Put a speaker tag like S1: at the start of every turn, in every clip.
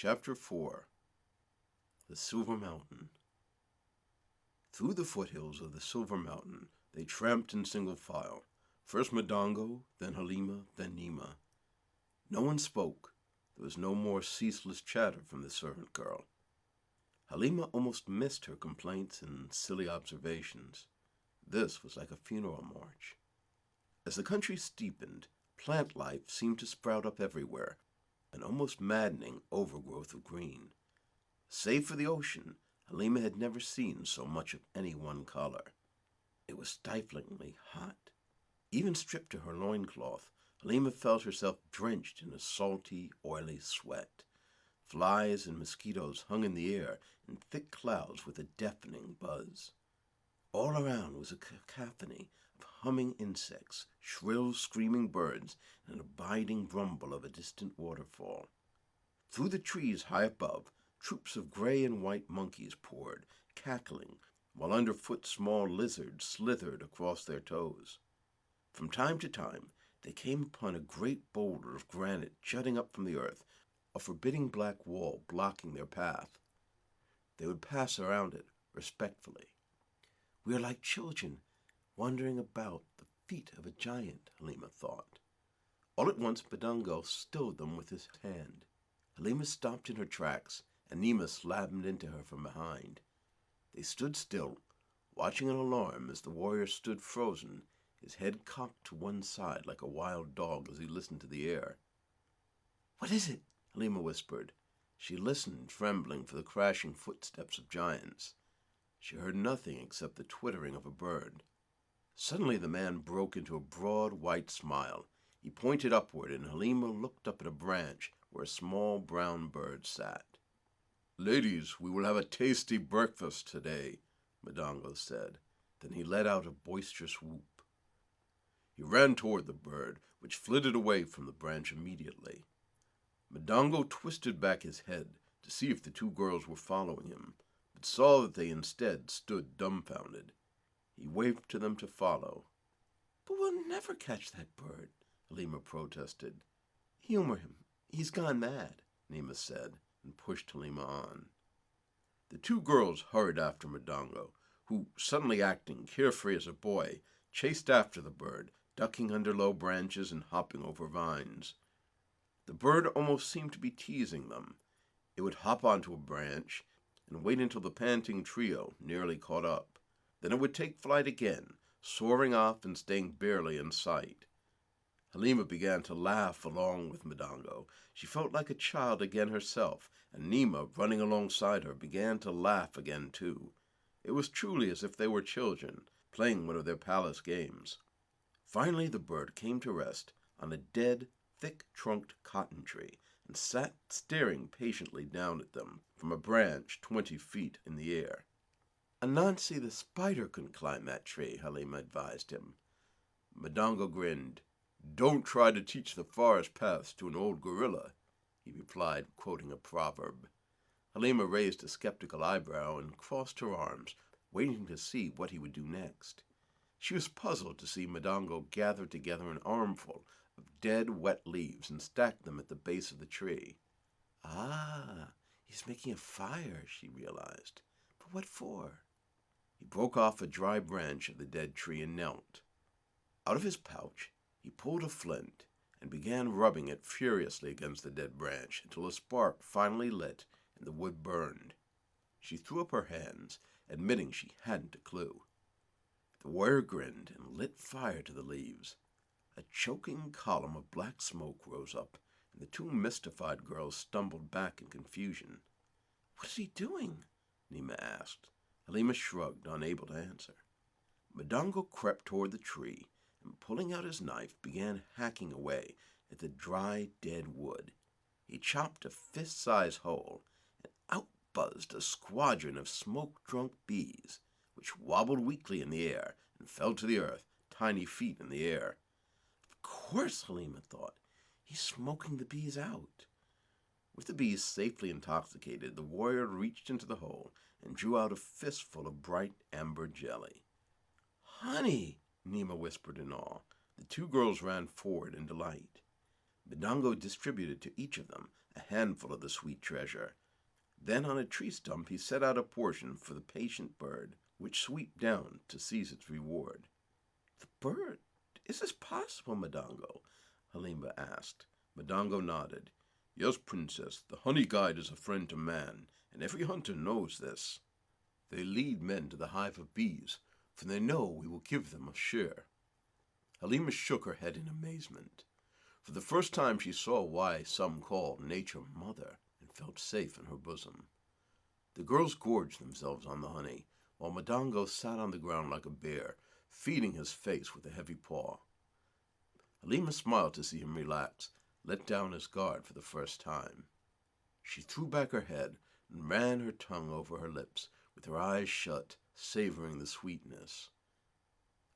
S1: Chapter 4 The Silver Mountain. Through the foothills of the Silver Mountain they tramped in single file, first M'dongo, then Halima, then Nima. No one spoke. There was no more ceaseless chatter from the servant girl. Halima almost missed her complaints and silly observations. This was like a funeral march. As the country steepened, plant life seemed to sprout up everywhere, an almost maddening overgrowth of green. Save for the ocean, Halima had never seen so much of any one color. It was stiflingly hot. Even stripped to her loincloth, Halima felt herself drenched in a salty, oily sweat. Flies and mosquitoes hung in the air in thick clouds with a deafening buzz. All around was a cacophony of humming insects, shrill screaming birds, and an abiding rumble of a distant waterfall. Through the trees high above, troops of gray and white monkeys poured, cackling, while underfoot small lizards slithered across their toes. From time to time, they came upon a great boulder of granite jutting up from the earth, a forbidding black wall blocking their path. They would pass around it respectfully. "We are like children, wandering about the feet of a giant," Halima thought. All at once M'dongo stilled them with his hand. Halima stopped in her tracks, and Nima slammed into her from behind. They stood still, watching in alarm as the warrior stood frozen, his head cocked to one side like a wild dog as he listened to the air. "What is it?" Halima whispered. She listened, trembling for the crashing footsteps of giants. She heard nothing except the twittering of a bird. Suddenly the man broke into a broad white smile. He pointed upward, and Halima looked up at a branch where a small brown bird sat. "Ladies, we will have a tasty breakfast today," M'dongo said. Then he let out a boisterous whoop. He ran toward the bird, which flitted away from the branch immediately. M'dongo twisted back his head to see if the two girls were following him, but saw that they instead stood dumbfounded. He waved to them to follow. "But we'll never catch that bird," Halima protested. "Humor him. He's gone mad," Nima said, and pushed Halima on. The two girls hurried after M'dongo, who, suddenly acting carefree as a boy, chased after the bird, ducking under low branches and hopping over vines. The bird almost seemed to be teasing them. It would hop onto a branch and wait until the panting trio nearly caught up. Then it would take flight again, soaring off and staying barely in sight. Halima began to laugh along with M'dongo. She felt like a child again herself, and Nima, running alongside her, began to laugh again too. It was truly as if they were children, playing one of their palace games. Finally the bird came to rest on a dead, thick-trunked cotton tree, and sat staring patiently down at them from a branch 20 feet in the air. "Anansi the spider couldn't climb that tree," Halima advised him. M'dongo grinned. "Don't try to teach the forest paths to an old gorilla," he replied, quoting a proverb. Halima raised a skeptical eyebrow and crossed her arms, waiting to see what he would do next. She was puzzled to see M'dongo gather together an armful of dead, wet leaves and stack them at the base of the tree. "Ah, he's making a fire," she realized. "But what for?" He broke off a dry branch of the dead tree and knelt. Out of his pouch, he pulled a flint and began rubbing it furiously against the dead branch until a spark finally lit and the wood burned. She threw up her hands, admitting she hadn't a clue. The warrior grinned and lit fire to the leaves. A choking column of black smoke rose up, and the two mystified girls stumbled back in confusion. "What is he doing?" Nima asked. Halima shrugged, unable to answer. M'dongo crept toward the tree, and pulling out his knife, began hacking away at the dry, dead wood. He chopped a fist-sized hole, and out buzzed a squadron of smoke-drunk bees, which wobbled weakly in the air and fell to the earth, tiny feet in the air. "Of course," Halima thought, "he's smoking the bees out." With the bees safely intoxicated, the warrior reached into the hole and drew out a fistful of bright amber jelly. "Honey!" Nima whispered in awe. The two girls ran forward in delight. M'dango distributed to each of them a handful of the sweet treasure. Then on a tree stump he set out a portion for the patient bird, which swooped down to seize its reward. "The bird? Is this possible, M'dango?" Halima asked. M'dango nodded. "Yes, Princess, the honey guide is a friend to man, and every hunter knows this. They lead men to the hive of bees, for they know we will give them a share." Halima shook her head in amazement. For the first time she saw why some called nature mother, and felt safe in her bosom. The girls gorged themselves on the honey, while M'dango sat on the ground like a bear, feeding his face with a heavy paw. Halima smiled to see him relax, let down his guard for the first time. She threw back her head and ran her tongue over her lips, with her eyes shut, savoring the sweetness.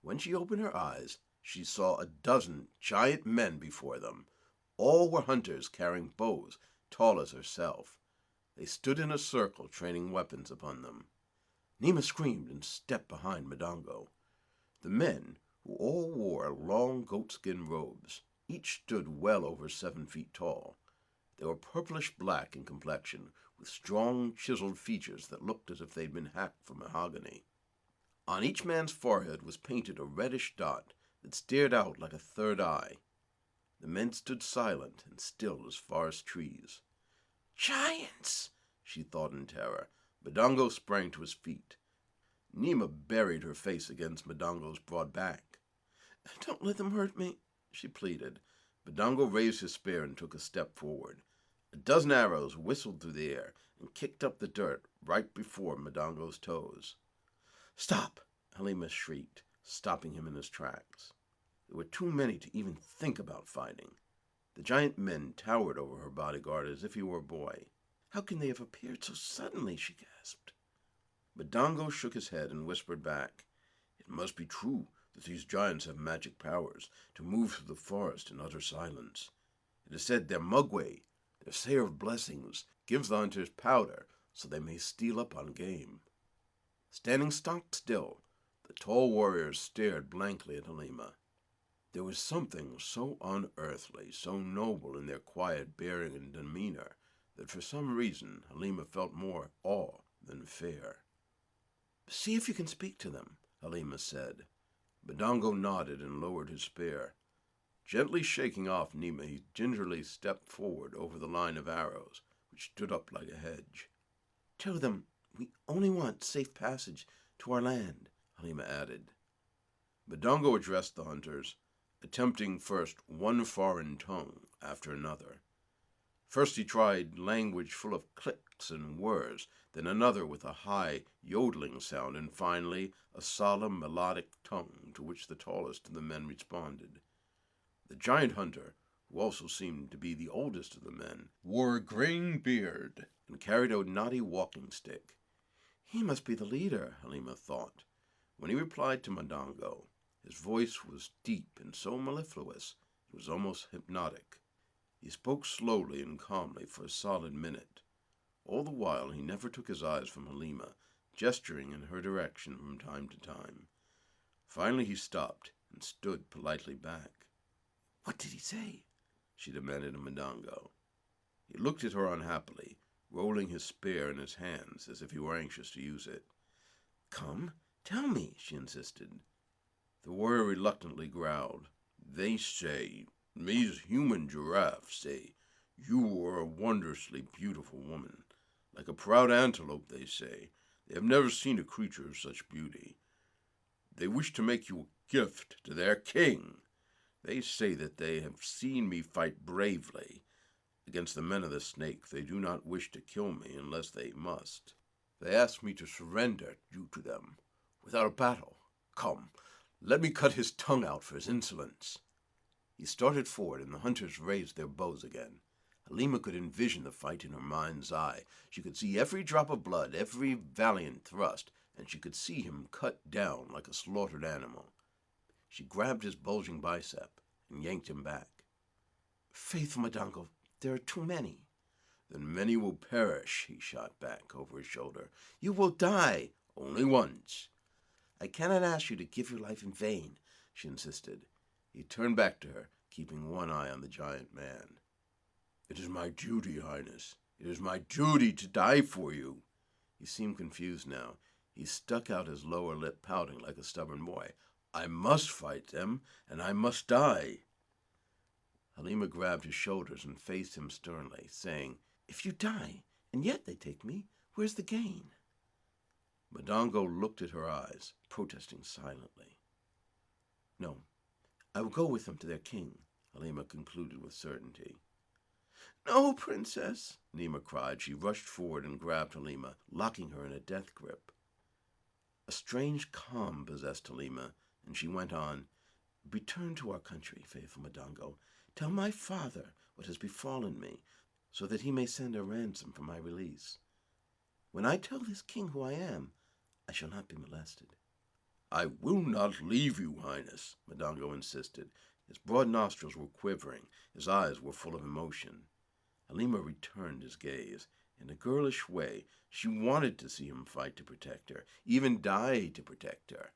S1: When she opened her eyes, she saw a dozen giant men before them. All were hunters carrying bows, tall as herself. They stood in a circle, training weapons upon them. Nima screamed and stepped behind M'dango. The men, who all wore long goatskin robes, each stood well over 7 feet tall. They were purplish-black in complexion, with strong, chiseled features that looked as if they'd been hacked from mahogany. On each man's forehead was painted a reddish dot that stared out like a third eye. The men stood silent and still as forest trees. "Giants!" she thought in terror. M'dango sprang to his feet. Nima buried her face against M'dango's broad back. "Don't let them hurt me," she pleaded. M'dango raised his spear and took a step forward. A dozen arrows whistled through the air and kicked up the dirt right before M'dango's toes. "Stop!" Halima shrieked, stopping him in his tracks. There were too many to even think about fighting. The giant men towered over her bodyguard as if he were a boy. "How can they have appeared so suddenly?" she gasped. M'dango shook his head and whispered back, "It must be true that these giants have magic powers to move through the forest in utter silence. It is said their mugway, their sayer of blessings, gives the hunters powder so they may steal up on game." Standing stock still, the tall warriors stared blankly at Halima. There was something so unearthly, so noble in their quiet bearing and demeanor, that for some reason Halima felt more awe than fear. "See if you can speak to them," Halima said. M'dango nodded and lowered his spear. Gently shaking off Nima, he gingerly stepped forward over the line of arrows, which stood up like a hedge. "Tell them we only want safe passage to our land," Halima added. M'dango addressed the hunters, attempting first one foreign tongue after another. First he tried language full of clicks and whirs, then another with a high, yodeling sound, and finally a solemn, melodic tongue to which the tallest of the men responded. The giant hunter, who also seemed to be the oldest of the men, wore a graying beard and carried a knotty walking stick. "He must be the leader," Halima thought. When he replied to M'dango, his voice was deep and so mellifluous it was almost hypnotic. He spoke slowly and calmly for a solid minute. All the while he never took his eyes from Halima, gesturing in her direction from time to time. Finally he stopped and stood politely back. "What did he say?" she demanded of M'dango. He looked at her unhappily, rolling his spear in his hands as if he were anxious to use it. "Come, tell me," she insisted. The warrior reluctantly growled. "They say, these human giraffes say, you are a wondrously beautiful woman. Like a proud antelope, they say. They have never seen a creature of such beauty. They wish to make you a gift to their king. They say that they have seen me fight bravely. Against the men of the snake, they do not wish to kill me unless they must. They ask me to surrender you to them, without a battle. Come, let me cut his tongue out for his insolence." He started forward, and the hunters raised their bows again. Halima could envision the fight in her mind's eye. She could see every drop of blood, every valiant thrust, and she could see him cut down like a slaughtered animal. She grabbed his bulging bicep and yanked him back. "Faithful M'dango, there are too many." "Then many will perish," he shot back over his shoulder. "You will die only once." "I cannot ask you to give your life in vain," she insisted. He turned back to her, keeping one eye on the giant man. "It is my duty, Highness. It is my duty to die for you." He seemed confused now. He stuck out his lower lip, pouting like a stubborn boy. "I must fight them, and I must die." Halima grabbed his shoulders and faced him sternly, saying, "If you die, and yet they take me, where's the gain?" M'Dango looked at her eyes, protesting silently. "No, I will go with them to their king," Halima concluded with certainty. "No, Princess," Nima cried. She rushed forward and grabbed Halima, locking her in a death grip. A strange calm possessed Halima, and she went on, "Return to our country, faithful M'Dango. Tell my father what has befallen me, so that he may send a ransom for my release. When I tell this king who I am, I shall not be molested." "I will not leave you, Highness," M'Dango insisted. His broad nostrils were quivering. His eyes were full of emotion. Halima returned his gaze. In a girlish way, she wanted to see him fight to protect her, even die to protect her.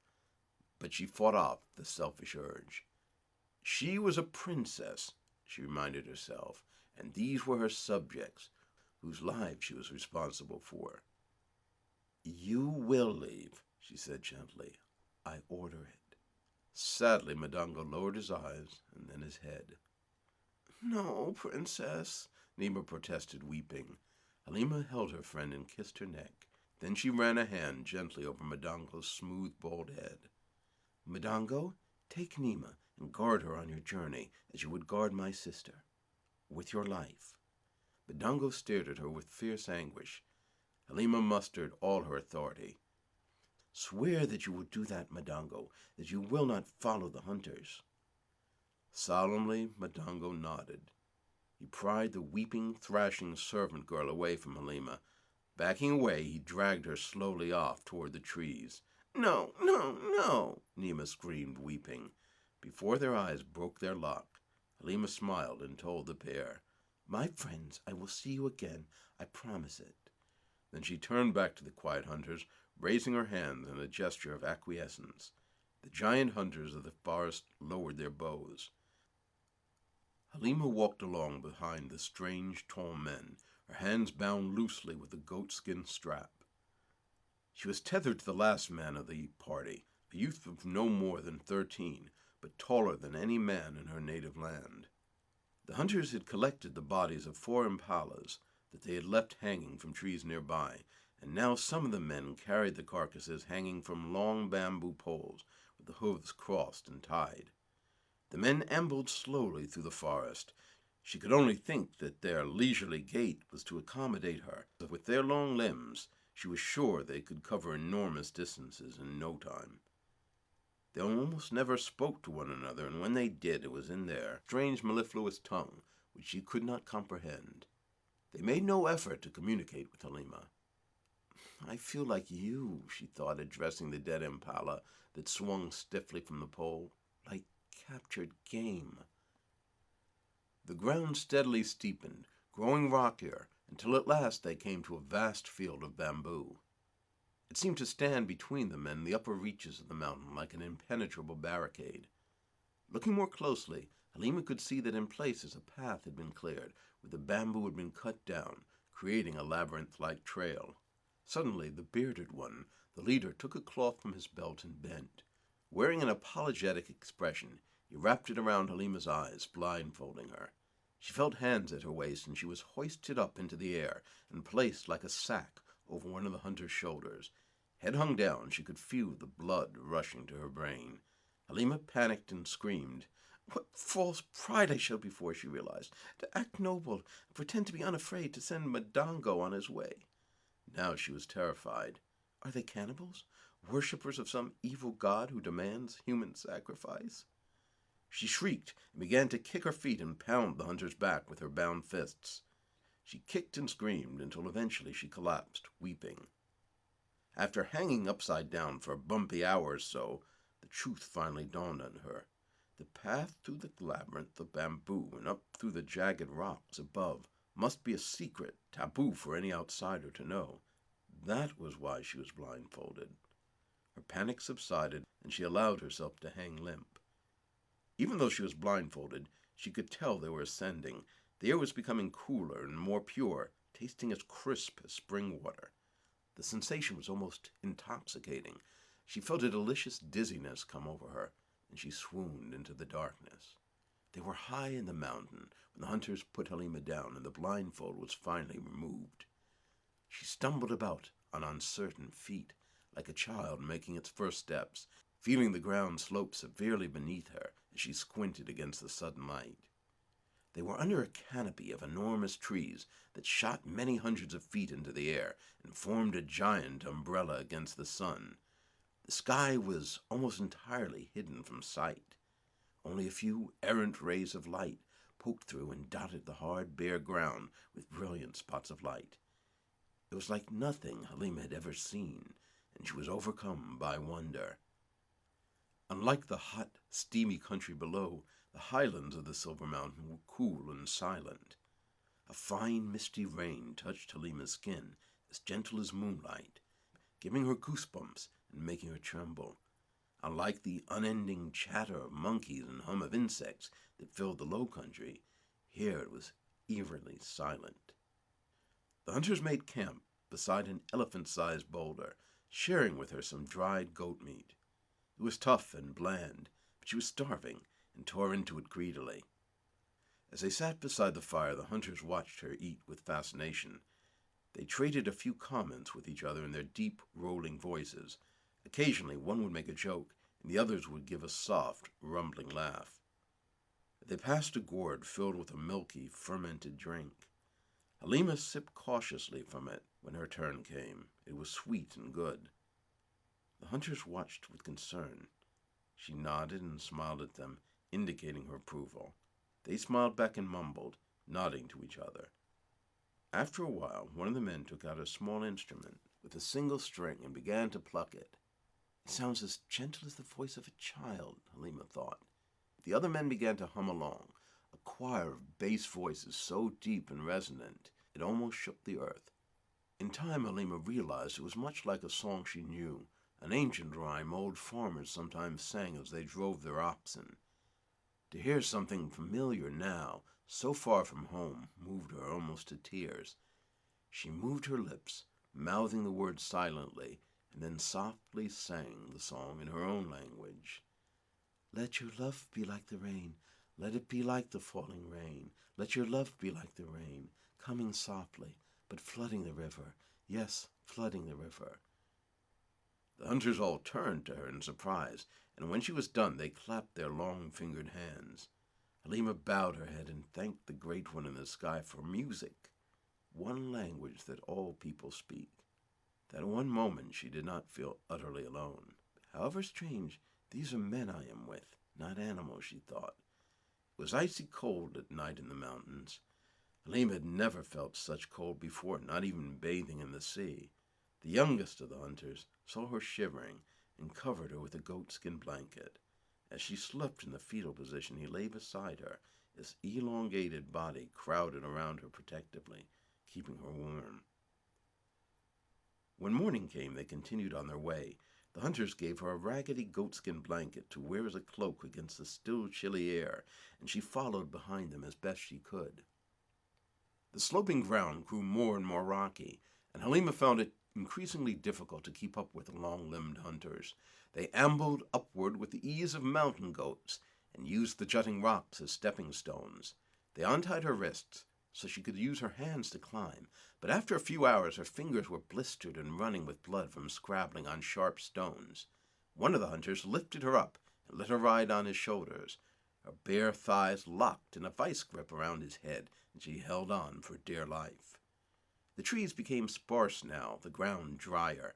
S1: But she fought off the selfish urge. She was a princess, she reminded herself, and these were her subjects, whose lives she was responsible for. "You will leave," she said gently. "I order it." Sadly, M'Dango lowered his eyes and then his head. "No, Princess," Nima protested, weeping. Halima held her friend and kissed her neck. Then she ran a hand gently over M'Dango's smooth, bald head. "M'Dango, take Nima and guard her on your journey as you would guard my sister, with your life." M'Dango stared at her with fierce anguish. Halima mustered all her authority. "Swear that you will do that, M'Dango, that you will not follow the hunters." Solemnly, M'Dango nodded. He pried the weeping, thrashing servant girl away from Halima. Backing away, he dragged her slowly off toward the trees. "No, no, no!" Nima screamed, weeping. Before their eyes broke their lock, Halima smiled and told the pair, "My friends, I will see you again. I promise it." Then she turned back to the quiet hunters, raising her hands in a gesture of acquiescence. The giant hunters of the forest lowered their bows. Halima walked along behind the strange, tall men, her hands bound loosely with a goatskin strap. She was tethered to the last man of the party, a youth of no more than 13, but taller than any man in her native land. The hunters had collected the bodies of 4 impalas that they had left hanging from trees nearby, and now some of the men carried the carcasses hanging from long bamboo poles with the hooves crossed and tied. The men ambled slowly through the forest. She could only think that their leisurely gait was to accommodate her. With their long limbs, she was sure they could cover enormous distances in no time. They almost never spoke to one another, and when they did, it was in their strange mellifluous tongue, which she could not comprehend. They made no effort to communicate with Halima. "I feel like you," she thought, addressing the dead impala that swung stiffly from the pole, "like captured game." The ground steadily steepened, growing rockier, until at last they came to a vast field of bamboo. It seemed to stand between them and the upper reaches of the mountain like an impenetrable barricade. Looking more closely, Halima could see that in places a path had been cleared, where the bamboo had been cut down, creating a labyrinth-like trail. Suddenly, the bearded one, the leader, took a cloth from his belt and bent. Wearing an apologetic expression, he wrapped it around Halima's eyes, blindfolding her. She felt hands at her waist, and she was hoisted up into the air and placed like a sack over one of the hunter's shoulders. Head hung down, she could feel the blood rushing to her brain. Halima panicked and screamed. What false pride I showed before, she realized, to act noble and pretend to be unafraid to send M'Dango on his way. Now she was terrified. Are they cannibals? Worshippers of some evil god who demands human sacrifice? She shrieked and began to kick her feet and pound the hunter's back with her bound fists. She kicked and screamed until eventually she collapsed, weeping. After hanging upside down for a bumpy hour or so, the truth finally dawned on her. The path through the labyrinth of bamboo and up through the jagged rocks above must be a secret, taboo for any outsider to know. That was why she was blindfolded. Her panic subsided, and she allowed herself to hang limp. Even though she was blindfolded, She could tell they were ascending. The air was becoming cooler and more pure, tasting as crisp as spring water. The sensation was almost intoxicating. She felt a delicious dizziness come over her, and she swooned into the darkness. They were high in the mountain when the hunters put Halima down and the blindfold was finally removed. She stumbled about on uncertain feet, like a child making its first steps, feeling the ground slope severely beneath her as she squinted against the sudden light. They were under a canopy of enormous trees that shot many hundreds of feet into the air and formed a giant umbrella against the sun. The sky was almost entirely hidden from sight. Only a few errant rays of light poked through and dotted the hard, bare ground with brilliant spots of light. It was like nothing Halima had ever seen, and she was overcome by wonder. Unlike the hot, steamy country below, the highlands of the Silver Mountain were cool and silent. A fine, misty rain touched Halima's skin, as gentle as moonlight, giving her goosebumps and making her tremble. Unlike the unending chatter of monkeys and hum of insects that filled the low country, here it was eerily silent. The hunters made camp beside an elephant-sized boulder, sharing with her some dried goat meat. It was tough and bland, but she was starving and tore into it greedily. As they sat beside the fire, the hunters watched her eat with fascination. They traded a few comments with each other in their deep, rolling voices. Occasionally, one would make a joke, and the others would give a soft, rumbling laugh. They passed a gourd filled with a milky, fermented drink. Halima sipped cautiously from it when her turn came. It was sweet and good. The hunters watched with concern. She nodded and smiled at them, indicating her approval. They smiled back and mumbled, nodding to each other. After a while, one of the men took out a small instrument with a single string and began to pluck it. It sounds as gentle as the voice of a child, Halima thought. The other men began to hum along, a choir of bass voices so deep and resonant it almost shook the earth. In time, Halima realized it was much like a song she knew, an ancient rhyme old farmers sometimes sang as they drove their oxen. To hear something familiar now, so far from home, moved her almost to tears. She moved her lips, mouthing the words silently, and then softly sang the song in her own language. Let your love be like the rain, let it be like the falling rain. Let your love be like the rain, coming softly, but flooding the river. Yes, flooding the river. The hunters all turned to her in surprise, and when she was done, they clapped their long-fingered hands. Halima bowed her head and thanked the Great One in the sky for music, one language that all people speak. That one moment she did not feel utterly alone. However strange, these are men I am with, not animals, she thought. It was icy cold at night in the mountains. Halima had never felt such cold before, not even bathing in the sea. The youngest of the hunters saw her shivering and covered her with a goatskin blanket. As she slept in the fetal position, he lay beside her, his elongated body crowded around her protectively, keeping her warm. When morning came, they continued on their way. The hunters gave her a raggedy goatskin blanket to wear as a cloak against the still chilly air, and she followed behind them as best she could. The sloping ground grew more and more rocky, and Halima found it increasingly difficult to keep up with the long-limbed hunters. They ambled upward with the ease of mountain goats and used the jutting rocks as stepping stones. They untied her wrists so she could use her hands to climb, but after a few hours her fingers were blistered and running with blood from scrabbling on sharp stones. One of the hunters lifted her up and let her ride on his shoulders. Her bare thighs locked in a vice grip around his head, and she held on for dear life. The trees became sparse now, the ground drier.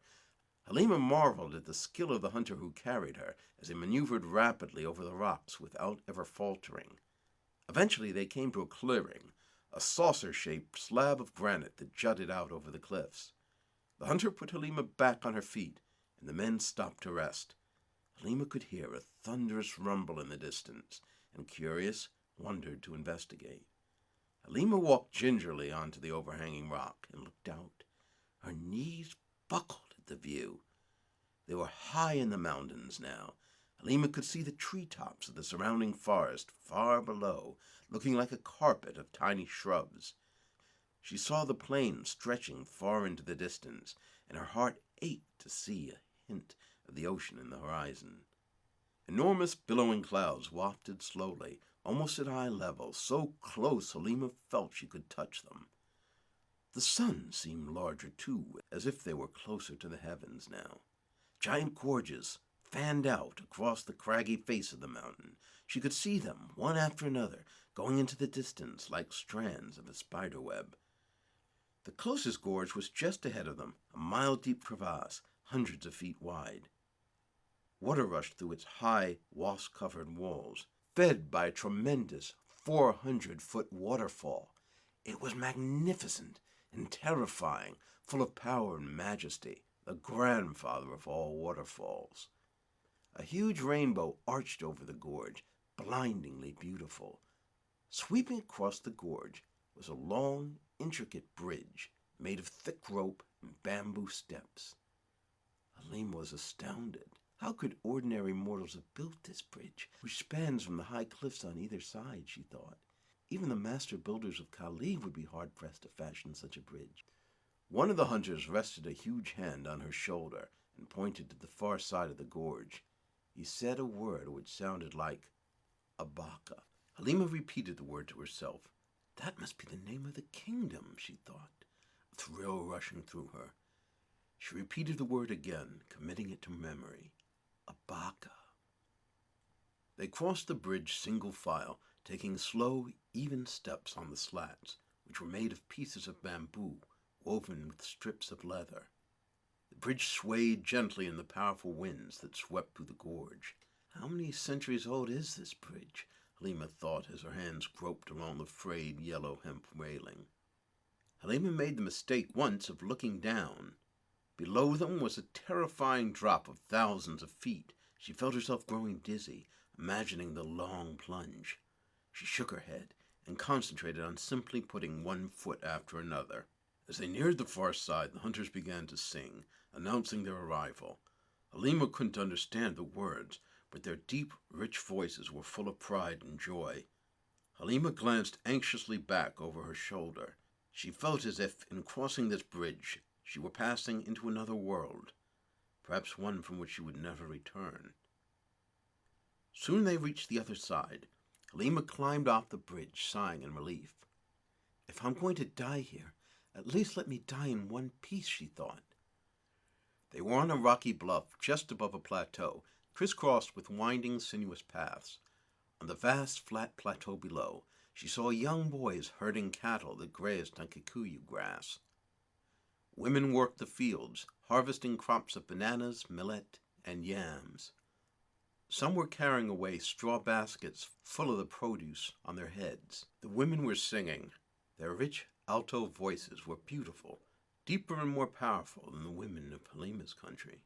S1: Halima marveled at the skill of the hunter who carried her as he maneuvered rapidly over the rocks without ever faltering. Eventually they came to a clearing, a saucer-shaped slab of granite that jutted out over the cliffs. The hunter put Halima back on her feet, and the men stopped to rest. Halima could hear a thunderous rumble in the distance, and curious, wondered to investigate. Halima walked gingerly onto the overhanging rock and looked out. Her knees buckled at the view. They were high in the mountains now. Halima could see the treetops of the surrounding forest far below, looking like a carpet of tiny shrubs. She saw the plain stretching far into the distance, and her heart ached to see a hint of the ocean in the horizon. Enormous billowing clouds wafted slowly, almost at eye level, so close Halima felt she could touch them. The sun seemed larger too, as if they were closer to the heavens now. Giant gorges fanned out across the craggy face of the mountain. She could see them, one after another, going into the distance like strands of a spider web. The closest gorge was just ahead of them, a mile-deep crevasse, hundreds of feet wide. Water rushed through its high, moss-covered walls, fed by a tremendous 400-foot waterfall. It was magnificent and terrifying, full of power and majesty, the grandfather of all waterfalls. A huge rainbow arched over the gorge, blindingly beautiful. Sweeping across the gorge was a long, intricate bridge made of thick rope and bamboo steps. Halima was astounded. How could ordinary mortals have built this bridge, which spans from the high cliffs on either side, she thought. Even the master builders of Kali would be hard-pressed to fashion such a bridge. One of the hunters rested a huge hand on her shoulder and pointed to the far side of the gorge. He said a word which sounded like Abaka. Halima repeated the word to herself. That must be the name of the kingdom, she thought, a thrill rushing through her. She repeated the word again, committing it to memory. Abaka. They crossed the bridge single file, taking slow, even steps on the slats, which were made of pieces of bamboo woven with strips of leather. The bridge swayed gently in the powerful winds that swept through the gorge. How many centuries old is this bridge? Halima thought as her hands groped along the frayed yellow hemp railing. Halima made the mistake once of looking down. Below them was a terrifying drop of thousands of feet. She felt herself growing dizzy, imagining the long plunge. She shook her head and concentrated on simply putting one foot after another. As they neared the far side, the hunters began to sing, announcing their arrival. Halima couldn't understand the words, but their deep, rich voices were full of pride and joy. Halima glanced anxiously back over her shoulder. She felt as if, in crossing this bridge, she were passing into another world, perhaps one from which she would never return. Soon they reached the other side. Halima climbed off the bridge, sighing in relief. If I'm going to die here, at least let me die in one piece, she thought. They were on a rocky bluff just above a plateau, crisscrossed with winding, sinuous paths. On the vast, flat plateau below, she saw young boys herding cattle that grazed on kikuyu grass. Women worked the fields, harvesting crops of bananas, millet, and yams. Some were carrying away straw baskets full of the produce on their heads. The women were singing. Their rich, alto voices were beautiful, deeper and more powerful than the women of Halima's country.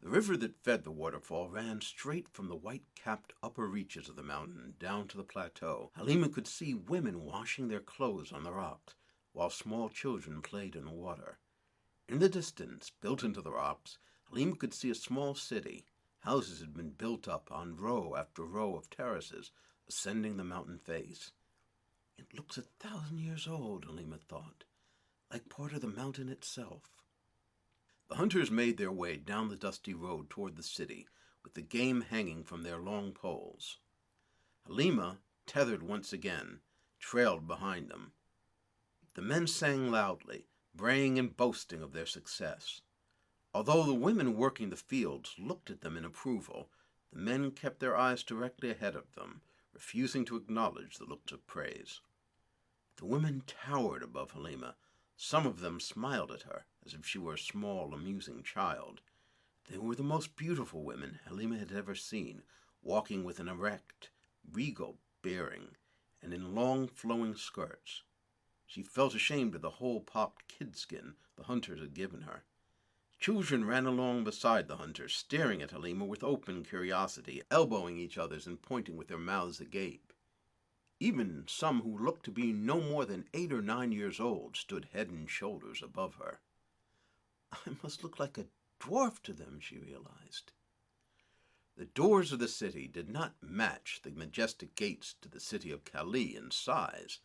S1: The river that fed the waterfall ran straight from the white-capped upper reaches of the mountain down to the plateau. Halima could see women washing their clothes on the rocks, while small children played in the water. In the distance, built into the rocks, Halima could see a small city. Houses had been built up on row after row of terraces, ascending the mountain face. It looks 1,000 years old, Halima thought, like part of the mountain itself. The hunters made their way down the dusty road toward the city, with the game hanging from their long poles. Halima, tethered once again, trailed behind them. The men sang loudly, braying and boasting of their success. Although the women working the fields looked at them in approval, the men kept their eyes directly ahead of them, refusing to acknowledge the looks of praise. The women towered above Halima. Some of them smiled at her, as if she were a small, amusing child. They were the most beautiful women Halima had ever seen, walking with an erect, regal bearing, and in long, flowing skirts. She felt ashamed of the whole-popped kid skin the hunters had given her. Children ran along beside the hunters, staring at Halima with open curiosity, elbowing each other and pointing with their mouths agape. Even some who looked to be no more than 8 or 9 years old stood head and shoulders above her. I must look like a dwarf to them, she realized. The doors of the city did not match the majestic gates to the city of Calais in size,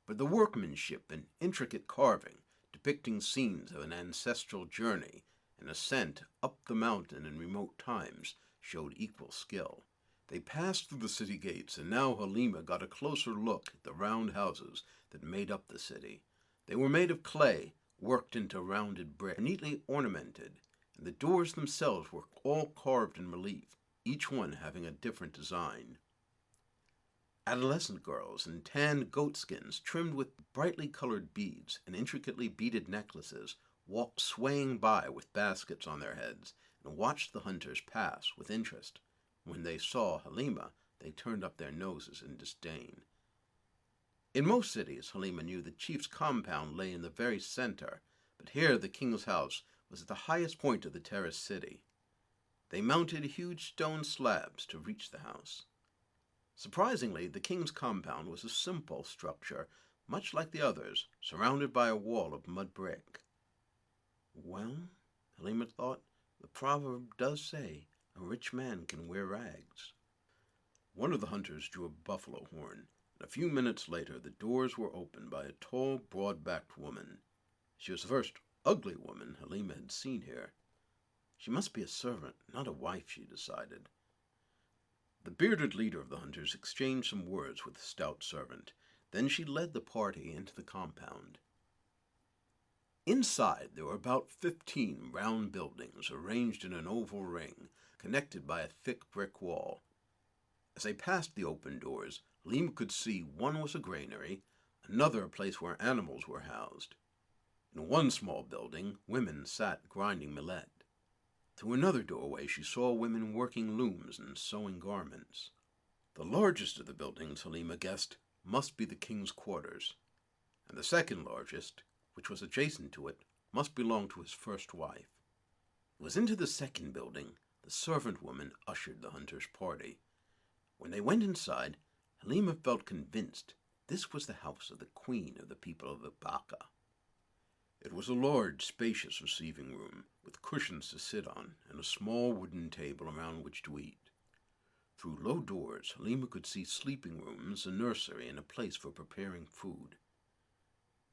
S1: but the workmanship and intricate carving, depicting scenes of an ancestral journey and ascent up the mountain in remote times, showed equal skill. They passed through the city gates, and now Halima got a closer look at the round houses that made up the city. They were made of clay, worked into rounded brick, neatly ornamented, and the doors themselves were all carved in relief, each one having a different design. Adolescent girls in tanned goatskins trimmed with brightly colored beads and intricately beaded necklaces walked swaying by with baskets on their heads and watched the hunters pass with interest. When they saw Halima, they turned up their noses in disdain. In most cities, Halima knew the chief's compound lay in the very center, but here the king's house was at the highest point of the terraced city. They mounted huge stone slabs to reach the house. Surprisingly, the king's compound was a simple structure, much like the others, surrounded by a wall of mud brick. Well, Halima thought, the proverb does say, a rich man can wear rags. One of the hunters drew a buffalo horn, and a few minutes later the doors were opened by a tall, broad-backed woman. She was the first ugly woman Halima had seen here. She must be a servant, not a wife, she decided. The bearded leader of the hunters exchanged some words with the stout servant. Then she led the party into the compound. Inside there were about 15 round buildings arranged in an oval ring, connected by a thick brick wall. As they passed the open doors, Halima could see one was a granary, another a place where animals were housed. In one small building, women sat grinding millet. Through another doorway she saw women working looms and sewing garments. The largest of the buildings, Halima guessed, must be the king's quarters, and the second largest, which was adjacent to it, must belong to his first wife. It was into the second building the servant woman ushered the hunters' party. When they went inside, Halima felt convinced this was the house of the queen of the people of Ibaka. It was a large, spacious receiving room, with cushions to sit on and a small wooden table around which to eat. Through low doors, Halima could see sleeping rooms, a nursery, and a place for preparing food.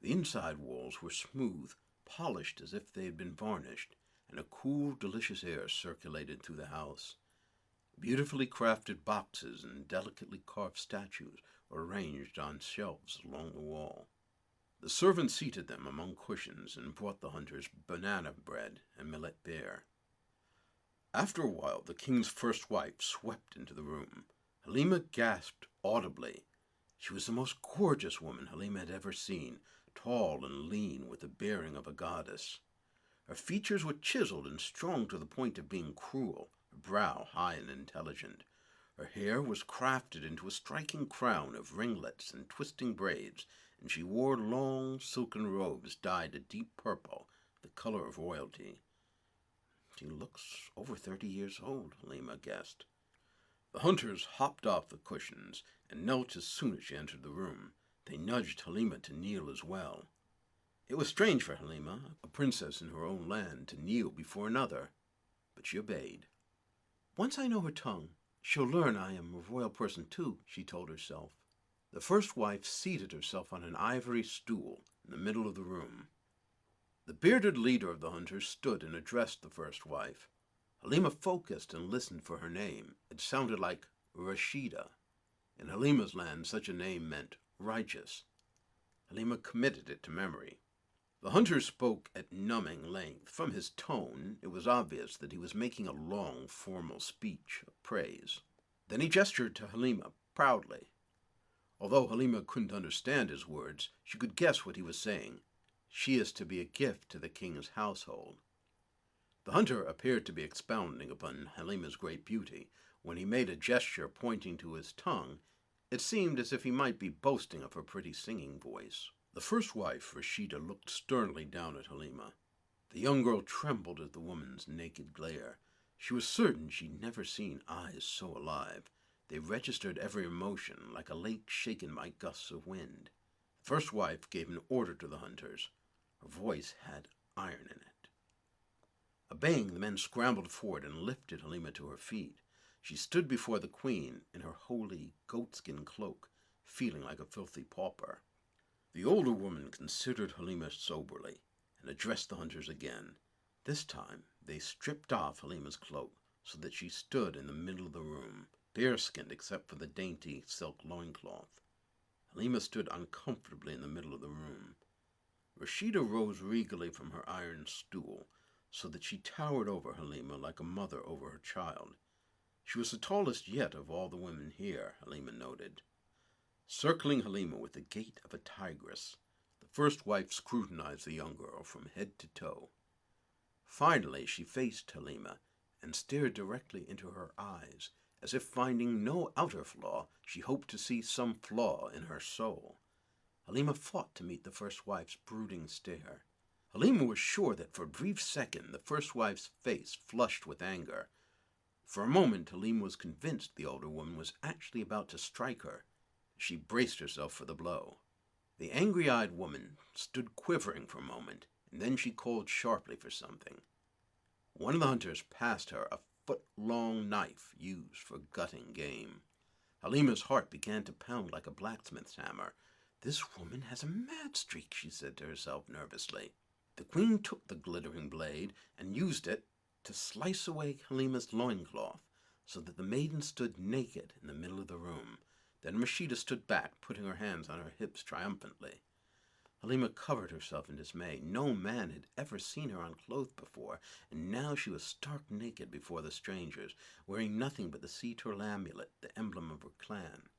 S1: The inside walls were smooth, polished as if they had been varnished, and a cool, delicious air circulated through the house. Beautifully crafted boxes and delicately carved statues were arranged on shelves along the wall. The servant seated them among cushions and brought the hunters banana bread and millet beer. After a while, the king's first wife swept into the room. Halima gasped audibly. She was the most gorgeous woman Halima had ever seen, tall and lean with the bearing of a goddess. Her features were chiseled and strong to the point of being cruel, her brow high and intelligent. Her hair was crafted into a striking crown of ringlets and twisting braids, and she wore long silken robes dyed a deep purple, the color of royalty. She looks over 30 years old, Halima guessed. The hunters hopped off the cushions and knelt as soon as she entered the room. They nudged Halima to kneel as well. It was strange for Halima, a princess in her own land, to kneel before another, but she obeyed. Once I know her tongue, she'll learn I am a royal person too, she told herself. The first wife seated herself on an ivory stool in the middle of the room. The bearded leader of the hunters stood and addressed the first wife. Halima focused and listened for her name. It sounded like Rashida. In Halima's land, such a name meant righteous. Halima committed it to memory. The hunter spoke at numbing length. From his tone, it was obvious that he was making a long, formal speech of praise. Then he gestured to Halima proudly. Although Halima couldn't understand his words, she could guess what he was saying. She is to be a gift to the king's household. The hunter appeared to be expounding upon Halima's great beauty. When he made a gesture pointing to his tongue, it seemed as if he might be boasting of her pretty singing voice. The first wife, Rashida, looked sternly down at Halima. The young girl trembled at the woman's naked glare. She was certain she'd never seen eyes so alive. They registered every emotion, like a lake shaken by gusts of wind. The first wife gave an order to the hunters. Her voice had iron in it. Obeying, the men scrambled forward and lifted Halima to her feet. She stood before the queen in her holy goatskin cloak, feeling like a filthy pauper. The older woman considered Halima soberly and addressed the hunters again. This time they stripped off Halima's cloak so that she stood in the middle of the room, bare-skinned except for the dainty silk loincloth. Halima stood uncomfortably in the middle of the room. Rashida rose regally from her iron stool, so that she towered over Halima like a mother over her child. She was the tallest yet of all the women here, Halima noted. Circling Halima with the gait of a tigress, the first wife scrutinized the young girl from head to toe. Finally, she faced Halima and stared directly into her eyes, as if finding no outer flaw, she hoped to see some flaw in her soul. Halima fought to meet the first wife's brooding stare. Halima was sure that for a brief second the first wife's face flushed with anger. For a moment Halima was convinced the older woman was actually about to strike her. She braced herself for the blow. The angry-eyed woman stood quivering for a moment, and then she called sharply for something. One of the hunters passed her a foot-long knife used for gutting game. Halima's heart began to pound like a blacksmith's hammer. "This woman has a mad streak," she said to herself nervously. The queen took the glittering blade and used it to slice away Halima's loincloth, so that the maiden stood naked in the middle of the room. Then Rashida stood back, putting her hands on her hips triumphantly. Halima covered herself in dismay. No man had ever seen her unclothed before, and now she was stark naked before the strangers, wearing nothing but the sea turtle amulet, the emblem of her clan.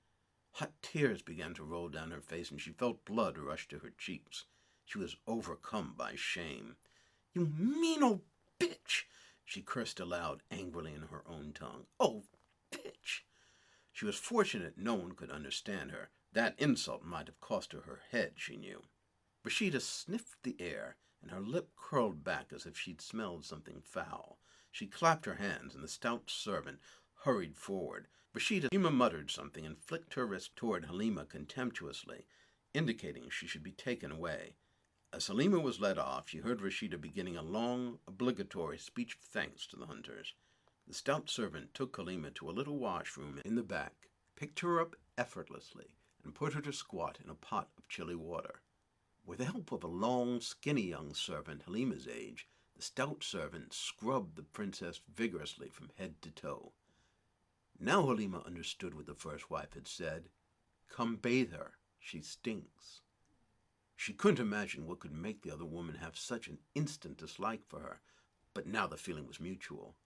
S1: Hot tears began to roll down her face, and she felt blood rush to her cheeks. She was overcome by shame. "You mean old bitch!" she cursed aloud, angrily in her own tongue. "Oh, bitch!" She was fortunate no one could understand her. That insult might have cost her her head, she knew. Rashida sniffed the air, and her lip curled back as if she'd smelled something foul. She clapped her hands, and the stout servant hurried forward. Rashida muttered something and flicked her wrist toward Halima contemptuously, indicating she should be taken away. As Halima was led off, she heard Rashida beginning a long, obligatory speech of thanks to the hunters. The stout servant took Halima to a little washroom in the back, picked her up effortlessly, and put her to squat in a pot of chilly water. With the help of a long, skinny young servant Halima's age, the stout servant scrubbed the princess vigorously from head to toe. Now Halima understood what the first wife had said. "Come bathe her. She stinks." She couldn't imagine what could make the other woman have such an instant dislike for her, but now the feeling was mutual.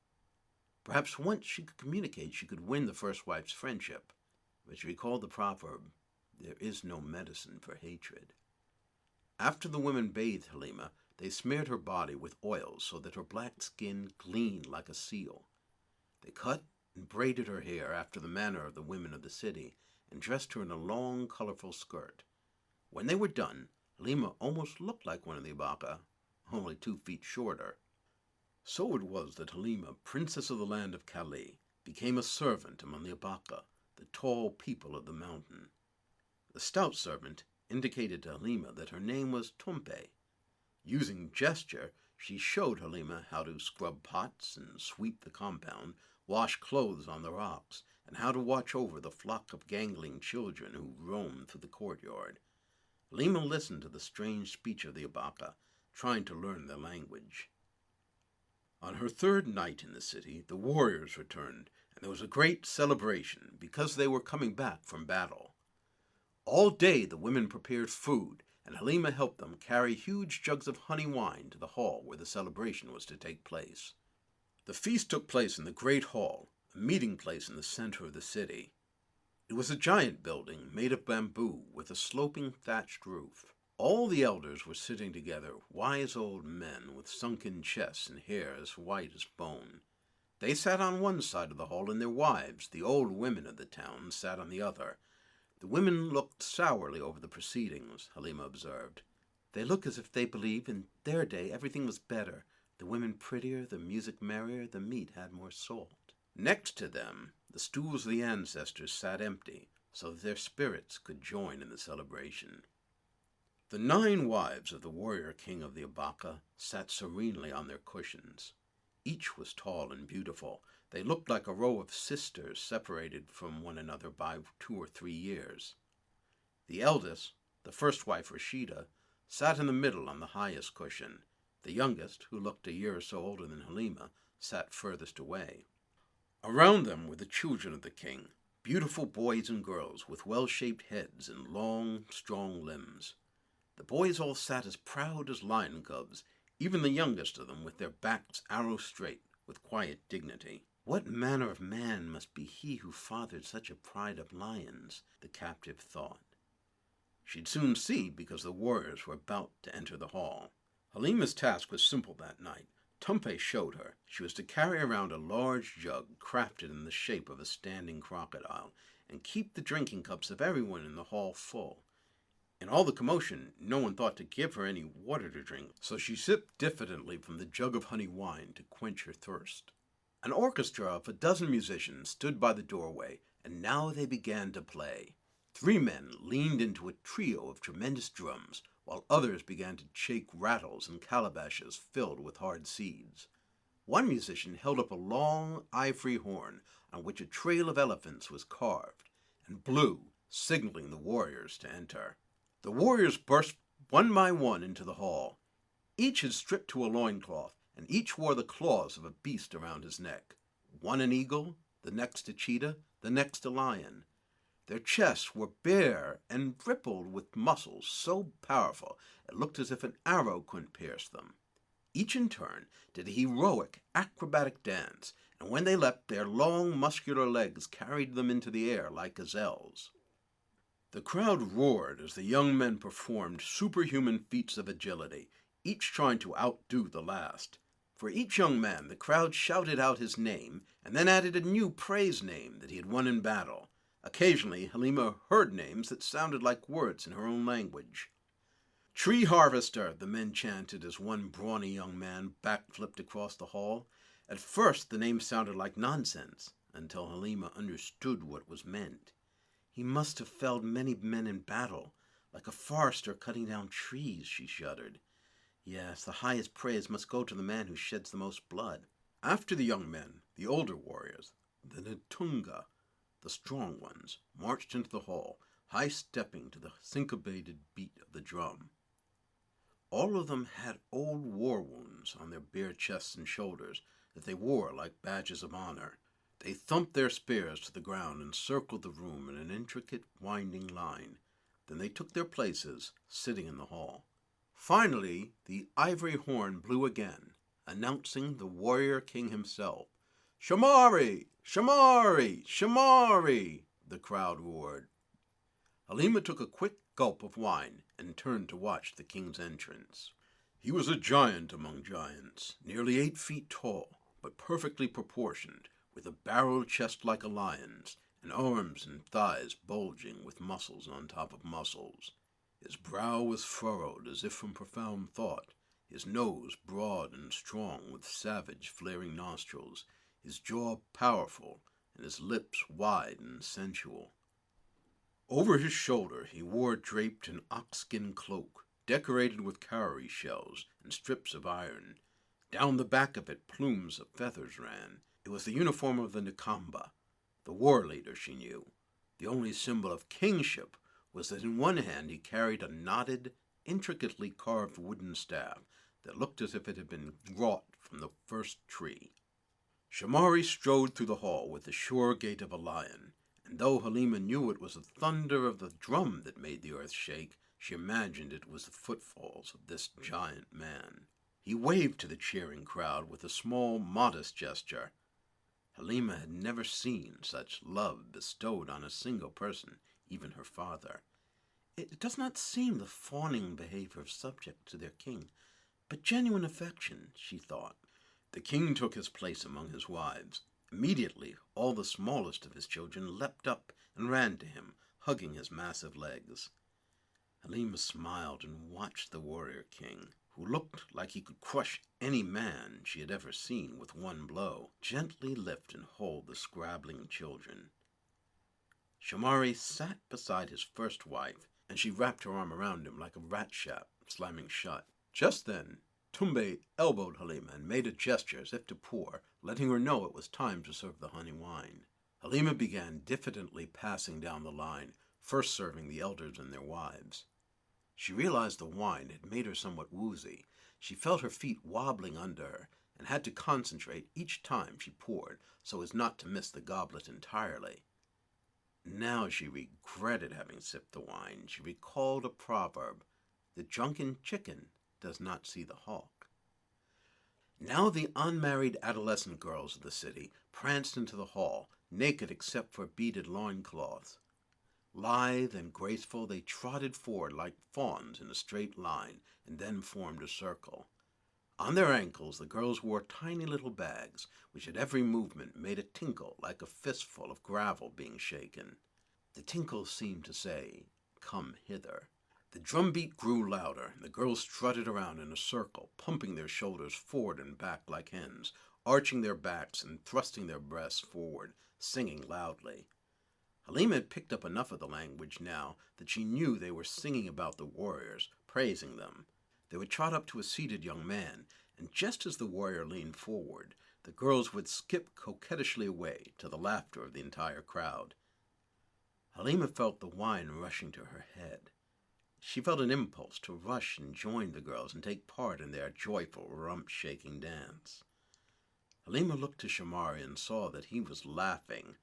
S1: Perhaps once she could communicate, she could win the first wife's friendship. But she recalled the proverb, "There is no medicine for hatred." After the women bathed Halima, they smeared her body with oils so that her black skin gleamed like a seal. They cut and braided her hair after the manner of the women of the city, and dressed her in a long, colorful skirt. When they were done, Halima almost looked like one of the Abaka, only 2 feet shorter. So it was that Halima, princess of the land of Kali, became a servant among the Abaka, the tall people of the mountain. The stout servant indicated to Halima that her name was Tumpe. Using gesture, she showed Halima how to scrub pots and sweep the compound, wash clothes on the rocks, and how to watch over the flock of gangling children who roamed through the courtyard. Halima listened to the strange speech of the Abaka, trying to learn their language. On her 3rd night in the city, the warriors returned, and there was a great celebration because they were coming back from battle. All day the women prepared food, and Halima helped them carry huge jugs of honey wine to the hall where the celebration was to take place. The feast took place in the great hall, a meeting place in the center of the city. It was a giant building made of bamboo with a sloping thatched roof. All the elders were sitting together, wise old men with sunken chests and hair as white as bone. They sat on one side of the hall, and their wives, the old women of the town, sat on the other. The women looked sourly over the proceedings, Halima observed. "They look as if they believed in their day everything was better. The women prettier, the music merrier, the meat had more salt." Next to them, the stools of the ancestors sat empty, so that their spirits could join in the celebration. The 9 wives of the warrior king of the Abaka sat serenely on their cushions. Each was tall and beautiful. They looked like a row of sisters separated from one another by 2 or 3 years. The eldest, the first wife Rashida, sat in the middle on the highest cushion. The youngest, who looked a year or so older than Halima, sat furthest away. Around them were the children of the king, beautiful boys and girls with well-shaped heads and long, strong limbs. The boys all sat as proud as lion cubs, even the youngest of them with their backs arrow straight, with quiet dignity. What manner of man must be he who fathered such a pride of lions, the captive thought. She'd soon see, because the warriors were about to enter the hall. Halima's task was simple that night. Tumpay showed her. She was to carry around a large jug crafted in the shape of a standing crocodile, and keep the drinking cups of everyone in the hall full. In all the commotion, no one thought to give her any water to drink, so she sipped diffidently from the jug of honey wine to quench her thirst. An orchestra of a dozen musicians stood by the doorway, and now they began to play. 3 men leaned into a trio of tremendous drums, while others began to shake rattles and calabashes filled with hard seeds. One musician held up a long ivory horn on which a trail of elephants was carved, and blew, signaling the warriors to enter. The warriors burst one by one into the hall. Each had stripped to a loincloth, and each wore the claws of a beast around his neck. One an eagle, the next a cheetah, the next a lion. Their chests were bare and rippled with muscles so powerful it looked as if an arrow couldn't pierce them. Each in turn did a heroic, acrobatic dance, and when they leapt, their long, muscular legs carried them into the air like gazelles. The crowd roared as the young men performed superhuman feats of agility, each trying to outdo the last. For each young man, the crowd shouted out his name, and then added a new praise name that he had won in battle. Occasionally, Halima heard names that sounded like words in her own language. "Tree Harvester," the men chanted as one brawny young man backflipped across the hall. At first, the name sounded like nonsense, until Halima understood what was meant. "He must have felled many men in battle, like a forester cutting down trees," she shuddered. "Yes, the highest praise must go to the man who sheds the most blood." After the young men, the older warriors, the Ntunga, the strong ones, marched into the hall, high-stepping to the syncopated beat of the drum. All of them had old war wounds on their bare chests and shoulders that they wore like badges of honor. They thumped their spears to the ground and circled the room in an intricate, winding line. Then they took their places, sitting in the hall. Finally, the ivory horn blew again, announcing the warrior king himself. "Shamari! Shamari! Shamari!" the crowd roared. Halima took a quick gulp of wine and turned to watch the king's entrance. He was a giant among giants, nearly 8 feet tall, but perfectly proportioned, with a barrel chest like a lion's, and arms and thighs bulging with muscles on top of muscles. His brow was furrowed as if from profound thought, his nose broad and strong with savage flaring nostrils, his jaw powerful, and his lips wide and sensual. Over his shoulder he wore draped an ox-skin cloak, decorated with cowrie shells and strips of iron. Down the back of it plumes of feathers ran. It was the uniform of the Nakamba, the war leader, she knew. The only symbol of kingship was that in one hand he carried a knotted, intricately carved wooden staff that looked as if it had been wrought from the first tree. Shamari strode through the hall with the sure gait of a lion, and though Halima knew it was the thunder of the drum that made the earth shake, she imagined it was the footfalls of this giant man. He waved to the cheering crowd with a small, modest gesture. Halima had never seen such love bestowed on a single person, even her father. It does not seem the fawning behavior of subjects to their king, but genuine affection, she thought. The king took his place among his wives. Immediately, all the smallest of his children leapt up and ran to him, hugging his massive legs. Halima smiled and watched the warrior king, who looked like he could crush any man she had ever seen with one blow, gently lift and hold the scrabbling children. Shamari sat beside his first wife, and she wrapped her arm around him like a rat trap slamming shut. Just then, Tumbay elbowed Halima and made a gesture as if to pour, letting her know it was time to serve the honey wine. Halima began diffidently passing down the line, first serving the elders and their wives. She realized the wine had made her somewhat woozy. She felt her feet wobbling under her and had to concentrate each time she poured so as not to miss the goblet entirely. Now she regretted having sipped the wine. She recalled a proverb, "The drunken chicken does not see the hawk." Now the unmarried adolescent girls of the city pranced into the hall, naked except for beaded loincloths. Lithe and graceful, they trotted forward like fawns in a straight line and then formed a circle. On their ankles, the girls wore tiny little bags, which at every movement made a tinkle like a fistful of gravel being shaken. The tinkle seemed to say, "Come hither." The drumbeat grew louder, and the girls strutted around in a circle, pumping their shoulders forward and back like hens, arching their backs and thrusting their breasts forward, singing loudly. Halima had picked up enough of the language now that she knew they were singing about the warriors, praising them. They would trot up to a seated young man, and just as the warrior leaned forward, the girls would skip coquettishly away to the laughter of the entire crowd. Halima felt the wine rushing to her head. She felt an impulse to rush and join the girls and take part in their joyful, rump-shaking dance. Halima looked to Shamari and saw that he was laughing.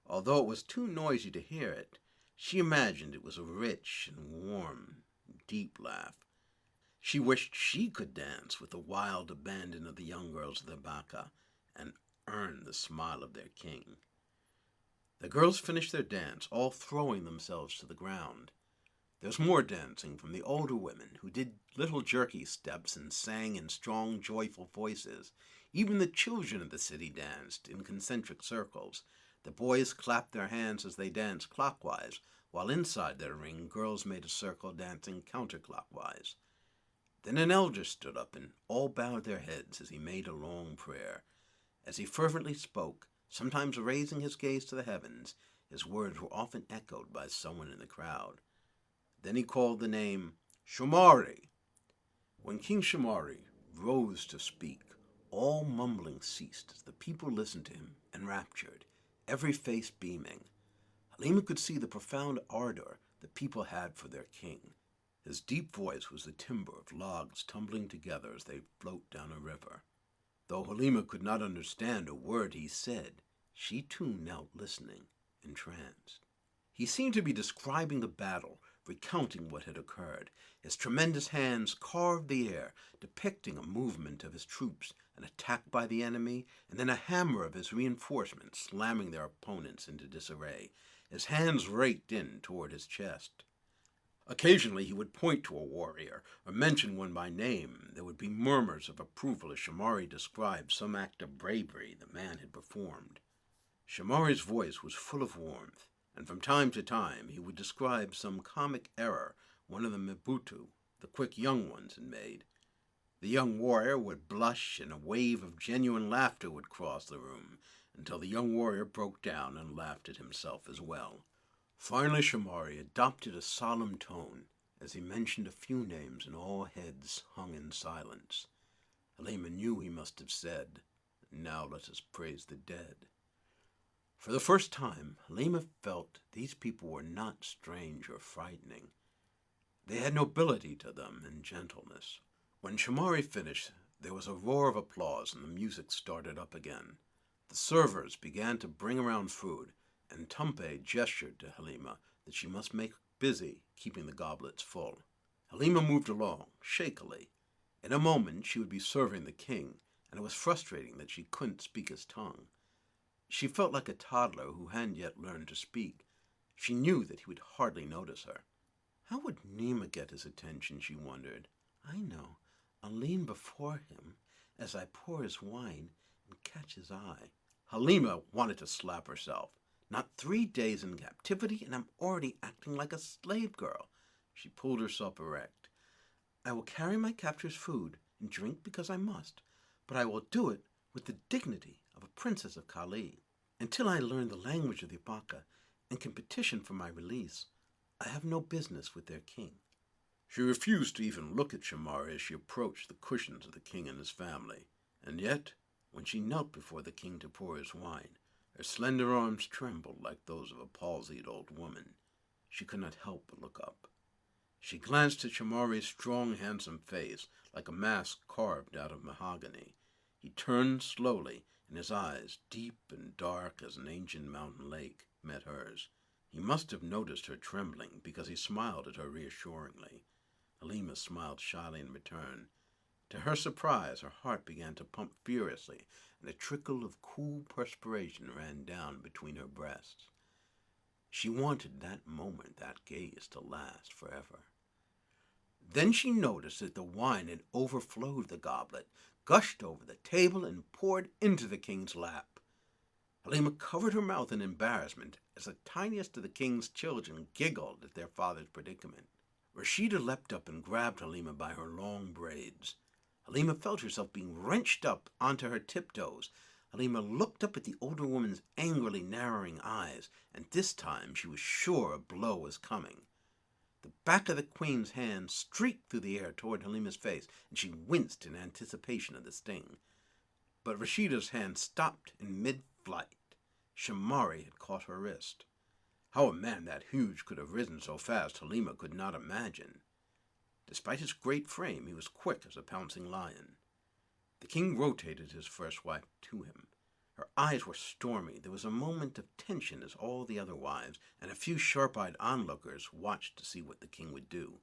S1: Although it was too noisy to hear it, she imagined it was a rich and warm, deep laugh. She wished she could dance with the wild abandon of the young girls of the Baka and earn the smile of their king. The girls finished their dance, all throwing themselves to the ground. There was more dancing from the older women, who did little jerky steps and sang in strong, joyful voices. Even the children of the city danced in concentric circles. The boys clapped their hands as they danced clockwise, while inside their ring, girls made a circle dancing counterclockwise. Then an elder stood up, and all bowed their heads as he made a long prayer. As he fervently spoke, sometimes raising his gaze to the heavens, his words were often echoed by someone in the crowd. Then he called the name Shamari. When King Shamari rose to speak, all mumbling ceased as the people listened to him, enraptured, every face beaming. Halima could see the profound ardor the people had for their king. His deep voice was the timbre of logs tumbling together as they float down a river. Though Halima could not understand a word he said, she too knelt listening, entranced. He seemed to be describing the battle, recounting what had occurred. His tremendous hands carved the air, depicting a movement of his troops, an attack by the enemy, and then a hammer of his reinforcements slamming their opponents into disarray. His hands raked in toward his chest. Occasionally he would point to a warrior, or mention one by name. There would be murmurs of approval as Shamari described some act of bravery the man had performed. Shamari's voice was full of warmth, and from time to time he would describe some comic error one of the Mbutu, the quick young ones, had made. The young warrior would blush, and a wave of genuine laughter would cross the room, until the young warrior broke down and laughed at himself as well. Finally Shamari adopted a solemn tone as he mentioned a few names, and all heads hung in silence. Halima knew he must have said, "Now let us praise the dead." For the first time, Halima felt these people were not strange or frightening. They had nobility to them and gentleness. When Shamari finished, there was a roar of applause and the music started up again. The servers began to bring around food, and Tumpay gestured to Halima that she must make busy keeping the goblets full. Halima moved along, shakily. In a moment she would be serving the king, and it was frustrating that she couldn't speak his tongue. She felt like a toddler who hadn't yet learned to speak. She knew that he would hardly notice her. How would Nima get his attention, she wondered. I know. I'll lean before him as I pour his wine and catch his eye. Halima wanted to slap herself. Not 3 days in captivity, and I'm already acting like a slave girl. She pulled herself erect. I will carry my captor's food and drink because I must, but I will do it with the dignity of a princess of Kali. Until I learn the language of the Baka and can petition for my release, I have no business with their king. She refused to even look at Shamari as she approached the cushions of the king and his family. And yet, when she knelt before the king to pour his wine, her slender arms trembled like those of a palsied old woman. She could not help but look up. She glanced at Shamari's strong, handsome face, like a mask carved out of mahogany. He turned slowly, and his eyes, deep and dark as an ancient mountain lake, met hers. He must have noticed her trembling, because he smiled at her reassuringly. Halima smiled shyly in return. To her surprise, her heart began to pump furiously, and a trickle of cool perspiration ran down between her breasts. She wanted that moment, that gaze, to last forever. Then she noticed that the wine had overflowed the goblet, gushed over the table, and poured into the king's lap. Halima covered her mouth in embarrassment as the tiniest of the king's children giggled at their father's predicament. Rashida leapt up and grabbed Halima by her long braids. Halima felt herself being wrenched up onto her tiptoes. Halima looked up at the older woman's angrily narrowing eyes, and this time she was sure a blow was coming. The back of the queen's hand streaked through the air toward Halima's face, and she winced in anticipation of the sting. But Rashida's hand stopped in mid-flight. Shamari had caught her wrist. How a man that huge could have risen so fast, Halima could not imagine. Despite his great frame, he was quick as a pouncing lion. The king rotated his first wife to him. Her eyes were stormy. There was a moment of tension as all the other wives and a few sharp-eyed onlookers watched to see what the king would do.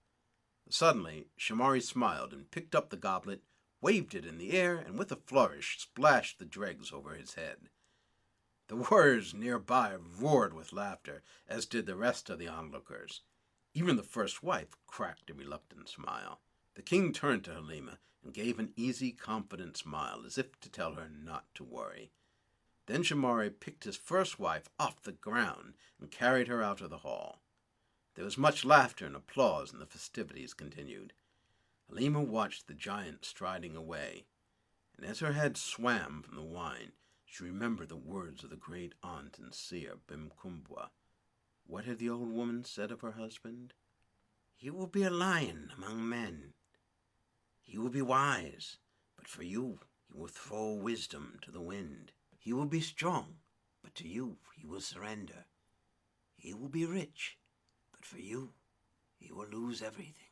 S1: Suddenly, Shamari smiled and picked up the goblet, waved it in the air, and with a flourish splashed the dregs over his head. The warriors nearby roared with laughter, as did the rest of the onlookers. Even the first wife cracked a reluctant smile. The king turned to Halima and gave an easy, confident smile, as if to tell her not to worry. Then Shamari picked his first wife off the ground and carried her out of the hall. There was much laughter and applause, and the festivities continued. Halima watched the giant striding away, and as her head swam from the wine, she remembered the words of the great aunt and seer Bimkumbwa. What had the old woman said of her husband? "He will be a lion among men. He will be wise, but for you he will throw wisdom to the wind. He will be strong, but to you he will surrender. He will be rich, but for you he will lose everything."